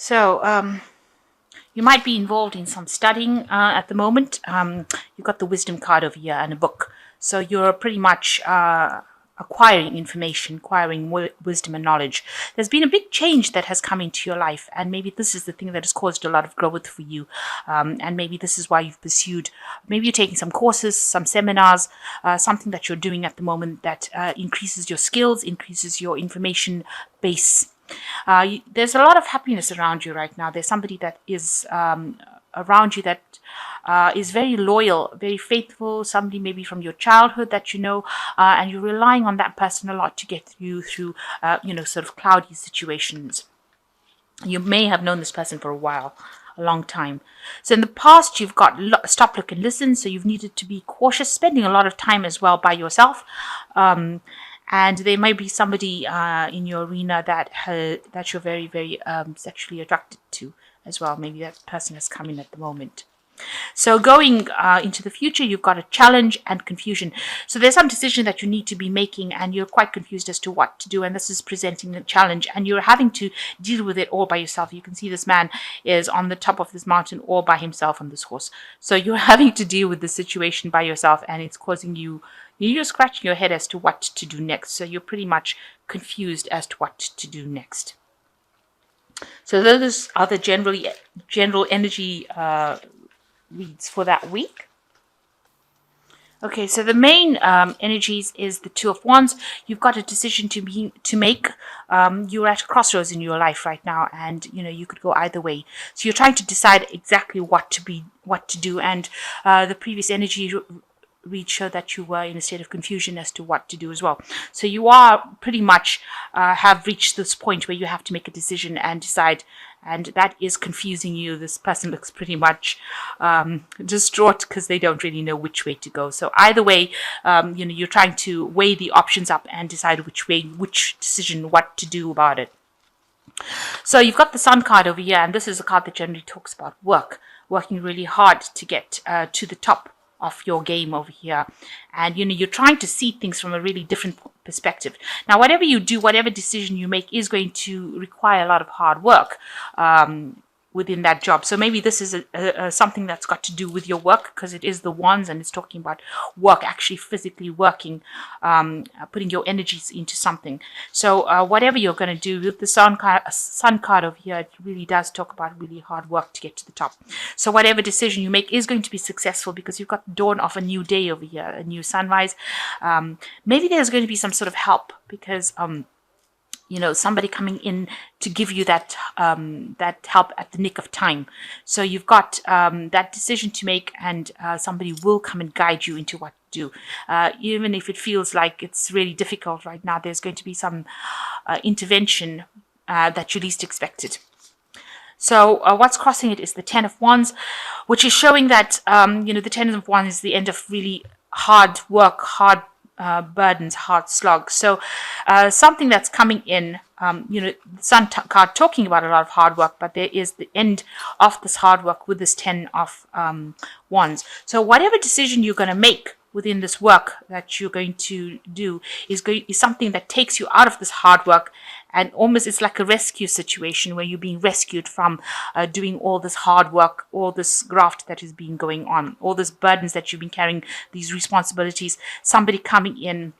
So you might be involved in some studying at the moment. You've got the wisdom card over here and a book. So you're pretty much acquiring information, acquiring wisdom and knowledge. There's been a big change that has come into your life, and maybe this is the thing that has caused a lot of growth for you. And maybe this is why you've pursued, maybe you're taking some courses, some seminars, something that you're doing at the moment that increases your skills, increases your information base. There's a lot of happiness around you right now. There's somebody that is around you that is very loyal, very faithful, somebody maybe from your childhood that you know, and you're relying on that person a lot to get you through, sort of cloudy situations. You may have known this person for a while, a long time. So in the past, you've got stop, look, and listen. So you've needed to be cautious, spending a lot of time as well by yourself. And there might be somebody in your arena that you're very, very sexually attracted to as well. Maybe that person has come in at the moment. So going into the future, you've got a challenge and confusion. So there's some decision that you need to be making, and you're quite confused as to what to do. And this is presenting a challenge, and you're having to deal with it all by yourself. You can see this man is on the top of this mountain all by himself on this horse. So you're having to deal with the situation by yourself, and it's causing you're scratching your head as to what to do next. So you're pretty much confused as to what to do next. So those are the general energy reads for that week. Okay, so the main energies is the Two of Wands. You've got a decision to make. You're at a crossroads in your life right now, and you could go either way. So you're trying to decide exactly what to do. And the previous energy read show that you were in a state of confusion as to what to do as well. So you are pretty much have reached this point where you have to make a decision and decide, and that is confusing you. This person looks pretty much distraught because they don't really know which way to go. So either way, you're trying to weigh the options up and decide which decision, what to do about it. So you've got the Sun card over here, and this is a card that generally talks about working really hard to get to the top of your game over here. And you're trying to see things from a really different perspective. Now, whatever you do, whatever decision you make is going to require a lot of hard work within that job. So maybe this is something that's got to do with your work, because it is the Wands and it's talking about work, actually physically working, putting your energies into something. So whatever you're going to do with the Sun card over here, it really does talk about really hard work to get to the top. So whatever decision you make is going to be successful, because you've got the dawn of a new day over here, a new sunrise. Maybe there's going to be some sort of help, because somebody coming in to give you that help at the nick of time. So you've got that decision to make, and somebody will come and guide you into what to do. Even if it feels like it's really difficult right now, there's going to be some intervention that you least expected. So what's crossing it is the Ten of Wands, which is showing that, the Ten of Wands is the end of really hard work, hard burdens, hard slogs. So something that's coming in, the Sun card talking about a lot of hard work, but there is the end of this hard work with this Ten of Wands. So whatever decision you're going to make within this work that you're going to do is something that takes you out of this hard work, and almost it's like a rescue situation where you're being rescued from doing all this hard work, all this graft that has been going on, all these burdens that you've been carrying, these responsibilities, somebody coming in.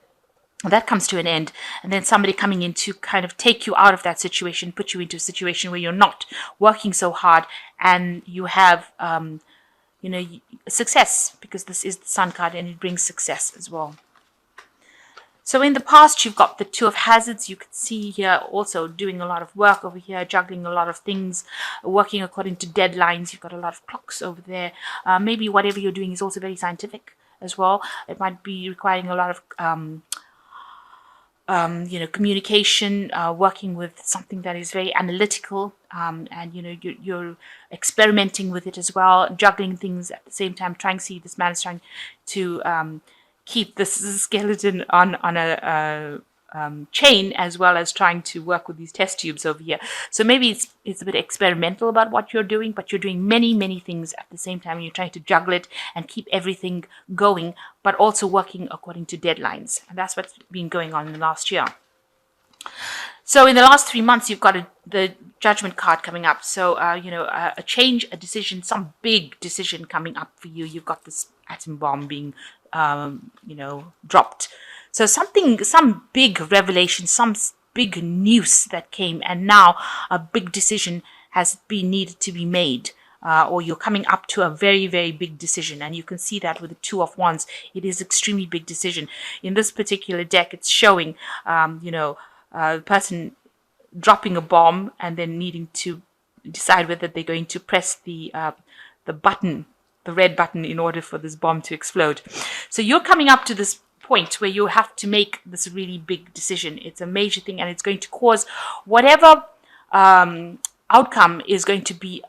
That comes to an end, and then somebody coming in to kind of take you out of that situation, put you into a situation where you're not working so hard, and you have success, because this is the Sun card and it brings success as well. So in the past, you've got the Two of Hazards. You can see here also doing a lot of work over here, juggling a lot of things, working according to deadlines. You've got a lot of clocks over there. Maybe whatever you're doing is also very scientific as well. It might be requiring a lot of communication, working with something that is very analytical, and you're experimenting with it as well, juggling things at the same time, trying to see this man is trying to keep this skeleton on a chain, as well as trying to work with these test tubes over here. So maybe it's a bit experimental about what you're doing, but you're doing many things at the same time, and you're trying to juggle it and keep everything going, but also working according to deadlines. And that's what's been going on in the last year. So in the last 3 months, you've got the Judgment card coming up. So, a change, a decision, some big decision coming up for you. You've got this atom bomb being, dropped. So some big revelation, some big news that came, and now a big decision has been needed to be made. Or you're coming up to a very, very big decision. And you can see that with the Two of Wands. It is extremely big decision. In this particular deck, it's showing, the person dropping a bomb and then needing to decide whether they're going to press the button, the red button, in order for this bomb to explode. So you're coming up to this point where you have to make this really big decision. It's a major thing, and it's going to cause whatever outcome is going to be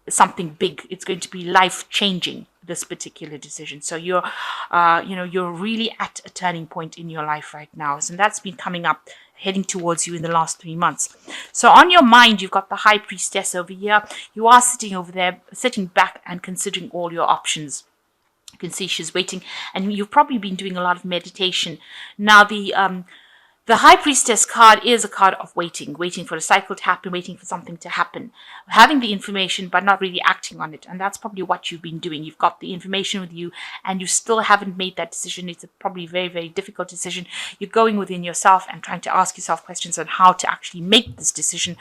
something big. It's going to be life changing, this particular decision. So you're really at a turning point in your life right now. And that's been coming up, heading towards you in the last 3 months. So on your mind, you've got the High Priestess over here. You are sitting over there, sitting back and considering all your options. You can see she's waiting, and you've probably been doing a lot of meditation. Now, the High Priestess card is a card of waiting for a cycle to happen, waiting for something to happen, having the information but not really acting on it. And that's probably what you've been doing. You've got the information with you and you still haven't made that decision. It's a probably very, very difficult decision. You're going within yourself and trying to ask yourself questions on how to actually make this decision.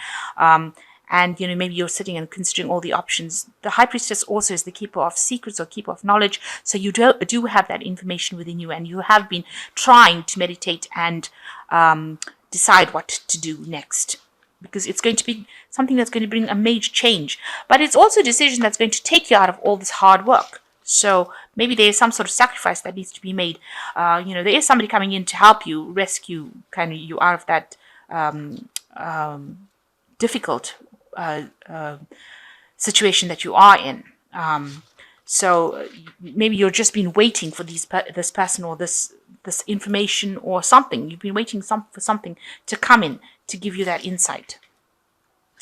And, maybe you're sitting and considering all the options. The High Priestess also is the keeper of secrets or keeper of knowledge. So you do have that information within you, and you have been trying to meditate and decide what to do next. Because it's going to be something that's going to bring a major change. But it's also a decision that's going to take you out of all this hard work. So maybe there is some sort of sacrifice that needs to be made. There is somebody coming in to help you, rescue kind of you out of that difficult situation that you are in. So maybe you've just been waiting for this person or this information or something. You've been waiting for something to come in to give you that insight.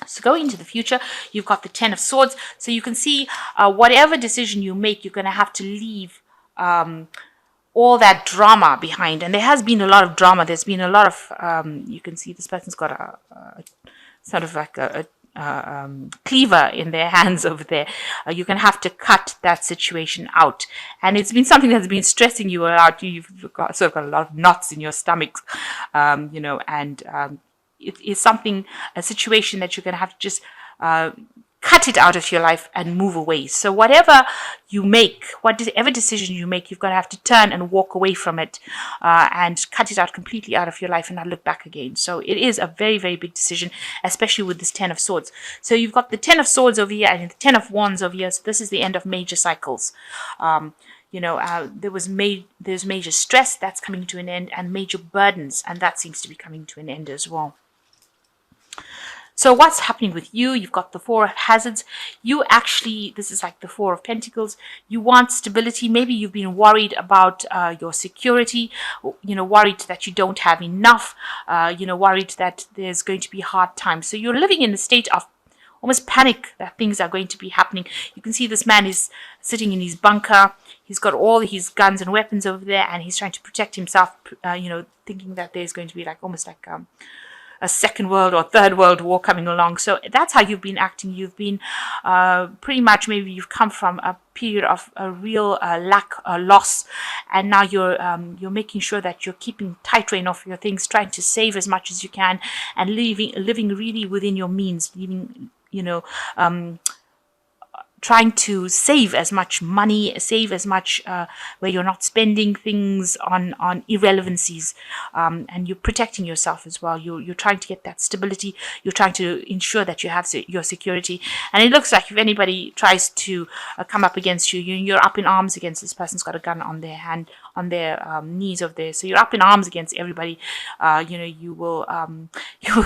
So going into the future, you've got the Ten of Swords. So you can see whatever decision you make, you're going to have to leave all that drama behind. And there has been a lot of drama. There's been a lot of, you can see this person's got a sort of like a cleaver in their hands over there. You're going to have to cut that situation out. And it's been something that's been stressing you out. You've got a lot of knots in your stomach, it is a situation that you're going to have to just cut it out of your life and move away. So whatever you make, whatever decision you make, you've got to have to turn and walk away from it and cut it out completely out of your life and not look back again. So it is a very, very big decision, especially with this Ten of Swords. So you've got the Ten of Swords over here and the Ten of Wands over here. So this is the end of major cycles. There's major stress that's coming to an end, and major burdens, and that seems to be coming to an end as well. So what's happening with you? You've got the Four of Hazards. This is like the Four of Pentacles. You want stability. Maybe you've been worried about your security, worried that you don't have enough, worried that there's going to be hard times. So you're living in a state of almost panic that things are going to be happening. You can see this man is sitting in his bunker. He's got all his guns and weapons over there, and he's trying to protect himself, thinking that there's going to be almost like a second world or third world war coming along. So that's how you've been acting. You've been pretty much, maybe you've come from a period of a real lack, loss, and now you're making sure that you're keeping tight rein of your things, trying to save as much as you can, and living really within your means, trying to save as much money, save as much where you're not spending things on irrelevancies, and you're protecting yourself as well. You're trying to get that stability. You're trying to ensure that you have your security. And it looks like if anybody tries to come up against you, you're up in arms against this person's got a gun on their hand, on their knees over there. So you're up in arms against everybody. You will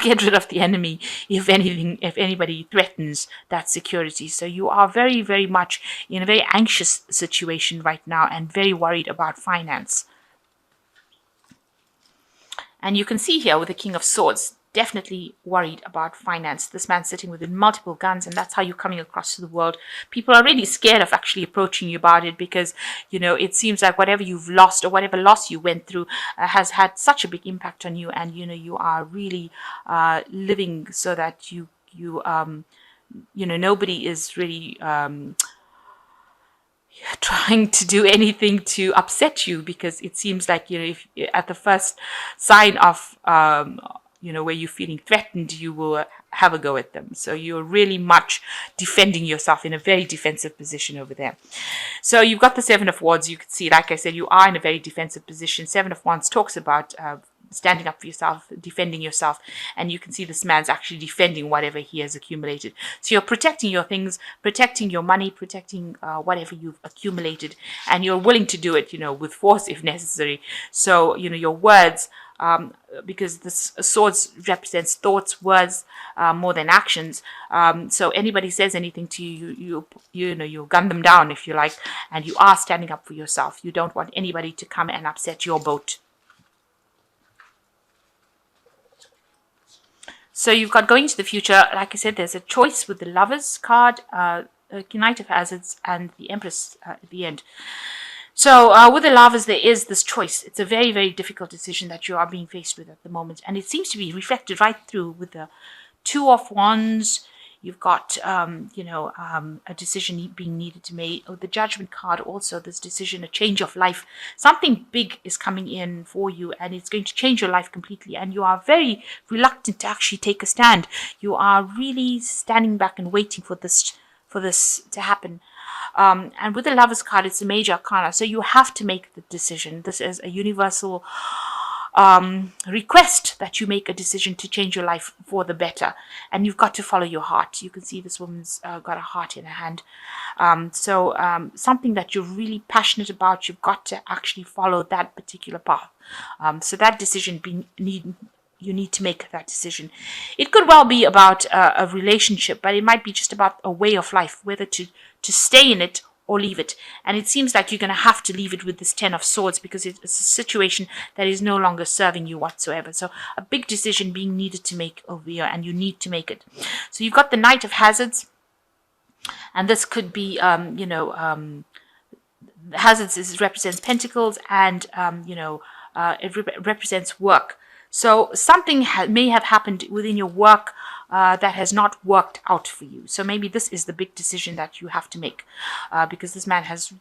get rid of the enemy if anybody threatens that security. So you are very, very much in a very anxious situation right now and very worried about finance. And you can see here with the King of Swords, definitely worried about finance. This man's sitting with multiple guns, and that's how you're coming across to the world. People are really scared of actually approaching you about it, because it seems like whatever you've lost or whatever loss you went through has had such a big impact on you, and you are really living so that nobody is really trying to do anything to upset you, because it seems like if at the first sign of where you're feeling threatened, you will have a go at them. So you're really much defending yourself, in a very defensive position over there. So you've got the Seven of Wands. You can see, like I said, you are in a very defensive position. Seven of Wands talks about standing up for yourself, defending yourself, and you can see this man's actually defending whatever he has accumulated. So you're protecting your things, protecting your money, protecting whatever you've accumulated, and you're willing to do it, with force if necessary. So your words, because this swords represents thoughts, words more than actions. So anybody says anything to you, you gun them down, if you like, and you are standing up for yourself. You don't want anybody to come and upset your boat. So you've got going to the future. Like I said, there's a choice with the Lovers card, Knight of Hazards, and the Empress at the end. So with the Lovers, there is this choice. It's a very, very difficult decision that you are being faced with at the moment. And it seems to be reflected right through with the Two of Wands. You've got, a decision being needed to make. Oh, the Judgment card also, this decision, a change of life. Something big is coming in for you, and it's going to change your life completely. And you are very reluctant to actually take a stand. You are really standing back and waiting for this to happen. And with the Lovers card, it's a major arcana. So you have to make the decision. This is a universal request that you make a decision to change your life for the better, and you've got to follow your heart. You can see this woman's got a heart in her hand. So something that you're really passionate about, you've got to actually follow that particular path. So that decision you need to make that decision. It could well be about a relationship, but it might be just about a way of life, whether to stay in it or leave it. And it seems like you're going to have to leave it with this Ten of Swords, because it's a situation that is no longer serving you whatsoever. So a big decision being needed to make over here, and you need to make it. So you've got the Knight of Hazards, and this could be, Hazards represents Pentacles, and, it represents work. So something may have happened within your work that has not worked out for you. So maybe this is the big decision that you have to make, because this man has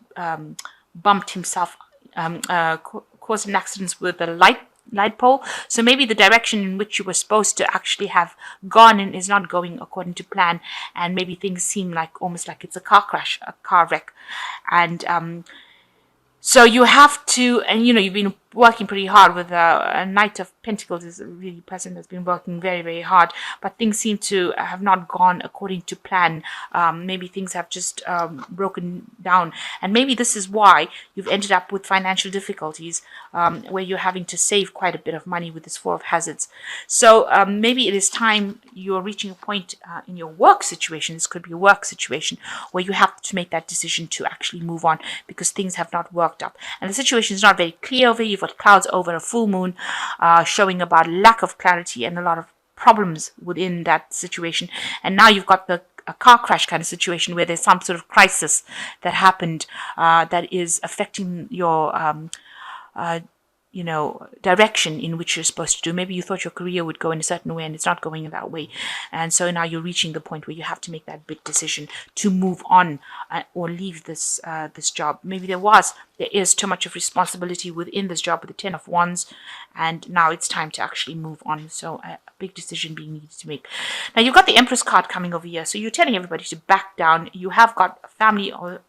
bumped himself, caused an accident with a light pole. So maybe the direction in which you were supposed to actually have gone in is not going according to plan, and maybe things seem like almost like it's a car crash, a car wreck. And so you have to, and you've been working pretty hard with a Knight of Pentacles is a really person that's been working very, very hard, but things seem to have not gone according to plan. Maybe things have just broken down, and maybe this is why you've ended up with financial difficulties, where you're having to save quite a bit of money with this Four of Hazards. So maybe it is time you're reaching a point in your work situation. This could be a work situation where you have to make that decision to actually move on, because things have not worked out, and the situation is not very clear over you. You've got clouds over a full moon, showing about lack of clarity and a lot of problems within that situation. And now you've got a car crash kind of situation where there's some sort of crisis that happened that is affecting your direction in which you're supposed to do. Maybe you thought your career would go in a certain way and it's not going in that way. And so now you're reaching the point where you have to make that big decision to move on or leave this job. Maybe there is too much of responsibility within this job with the Ten of Wands, and now it's time to actually move on. So a big decision being needed to make. Now you've got the Empress card coming over here. So you're telling everybody to back down. You have got a family, or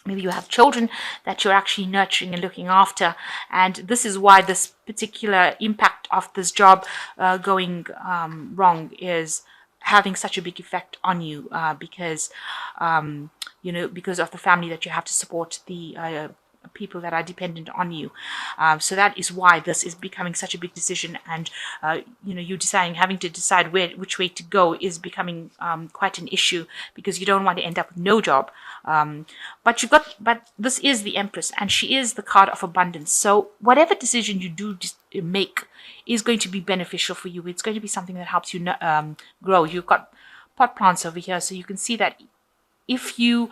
maybe you have children that you're actually nurturing and looking after. And this is why this particular impact of this job going wrong is having such a big effect on you, because of the family that you have to support, the people that are dependent on you. So that is why this is becoming such a big decision, and you having to decide which way to go is becoming quite an issue, because you don't want to end up with no job. But this is the Empress, and she is the card of abundance. So whatever decision you do make is going to be beneficial for you. It's going to be something that helps you grow. You've got pot plants over here, so you can see that if you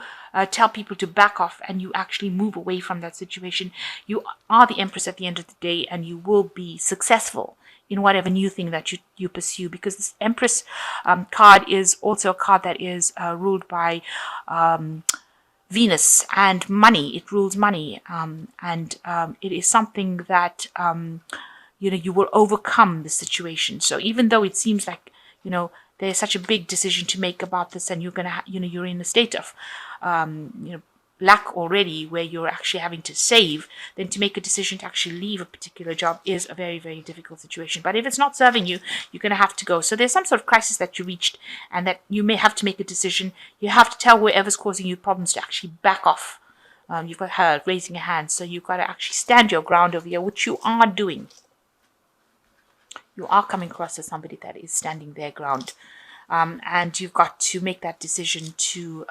tell people to back off and you actually move away from that situation, you are the empress at the end of the day, and you will be successful in whatever new thing that you pursue, because this empress card is also a card that is ruled by Venus and money. It rules money, and it is something that you will overcome the situation. So even though it seems like there's such a big decision to make about this, and you're gonna you're in a state of lack already, where you're actually having to save, then to make a decision to actually leave a particular job is a very, very difficult situation. But if it's not serving you, you're going to have to go. So there's some sort of crisis that you reached, and that you may have to make a decision. You have to tell whoever's causing you problems to actually back off. You've got her raising a hand, so you've got to actually stand your ground over here, which you are doing. You are coming across as somebody that is standing their ground, and you've got to make that decision to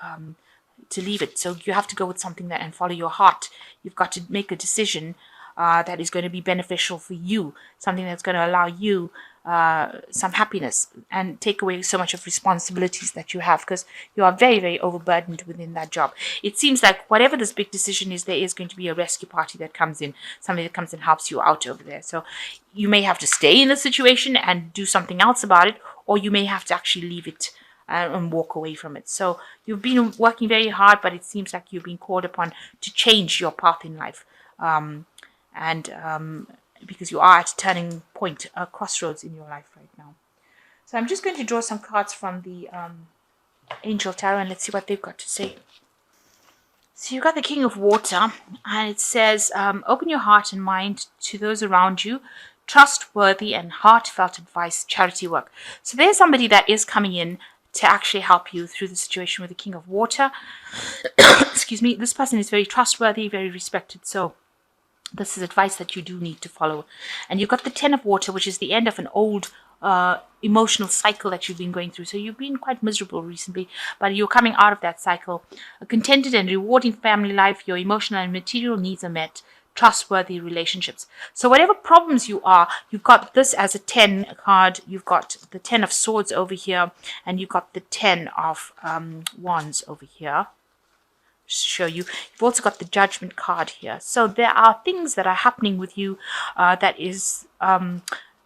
leave it. So you have to go with something that and follow your heart. You've got to make a decision that is going to be beneficial for you, something that's going to allow you some happiness and take away so much of responsibilities that you have, because you are very, very overburdened within that job. It seems like whatever this big decision is, there is going to be a rescue party that comes in, somebody that comes and helps you out over there. So you may have to stay in the situation and do something else about it, or you may have to actually leave it and walk away from it. So you've been working very hard, but it seems like you've been called upon to change your path in life, because you are at a turning point, a crossroads in your life right now. So I'm just going to draw some cards from the Angel Tarot, and let's see what they've got to say. So you've got the King of Water, and it says, open your heart and mind to those around you. Trustworthy and heartfelt advice, charity work. So there's somebody that is coming in to actually help you through the situation with the King of Water. Excuse me. This person is very trustworthy, very respected. So this is advice that you do need to follow. And you've got the Ten of Water, which is the end of an old emotional cycle that you've been going through. So you've been quite miserable recently, but you're coming out of that cycle. A contented and rewarding family life. Your emotional and material needs are met. Trustworthy relationships. So whatever problems you are, you've got this as a 10 card. You've got the 10 of Swords over here, and you've got the 10 of Wands over here. Just show you. You've also got the Judgment card here. So there are things that are happening with you that is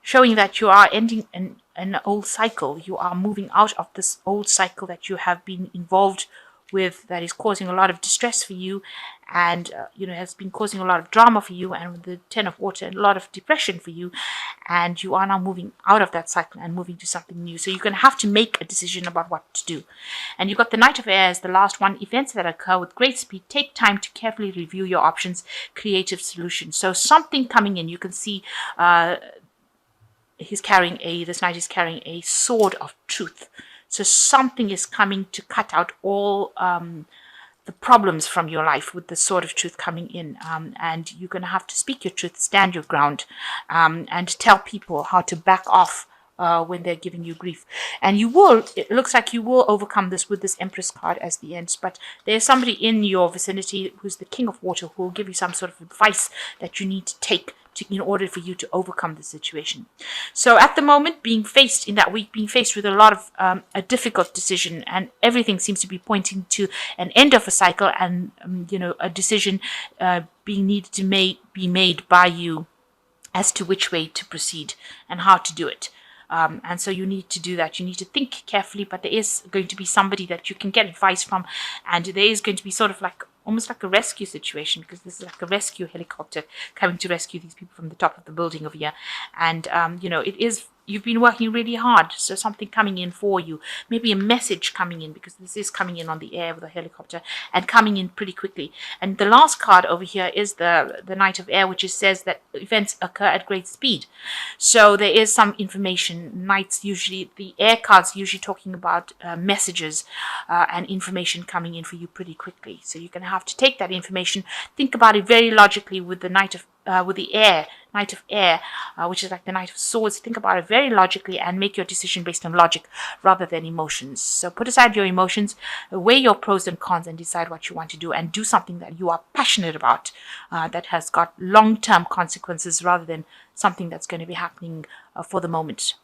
showing that you are ending an old cycle. You are moving out of this old cycle that you have been involved with, that is causing a lot of distress for you, and has been causing a lot of drama for you, and with the Ten of Water, a lot of depression for you, and you are now moving out of that cycle and moving to something new. So you're going to have to make a decision about what to do. And you've got the Knight of Air as the last one. Events that occur with great speed. Take time to carefully review your options. Creative solutions. So something coming in. You can see this knight is carrying a sword of truth. So something is coming to cut out all the problems from your life with the sword of truth coming in. And you're going to have to speak your truth, stand your ground, and tell people how to back off when they're giving you grief. And it looks like you will overcome this with this Empress card as the end. But there's somebody in your vicinity who's the King of Water who will give you some sort of advice that you need to take in order for you to overcome the situation. So at the moment, being faced with a lot of a difficult decision, and everything seems to be pointing to an end of a cycle, and a decision being needed to be made by you as to which way to proceed and how to do it. And so you need to do that. You need to think carefully, but there is going to be somebody that you can get advice from, and there is going to be sort of almost like a rescue situation, because this is like a rescue helicopter coming to rescue these people from the top of the building over here. And, you've been working really hard. So something coming in for you, maybe a message coming in, because this is coming in on the air with a helicopter and coming in pretty quickly. And the last card over here is the Knight of Air, which says that events occur at great speed. So there is some information. The air cards usually talking about messages and information coming in for you pretty quickly. So you're going to have to take that information, think about it very logically with the Knight of with the air, Knight of Air, which is like the Knight of Swords. Think about it very logically and make your decision based on logic rather than emotions. So put aside your emotions, weigh your pros and cons, and decide what you want to do, and do something that you are passionate about, that has got long-term consequences rather than something that's going to be happening for the moment.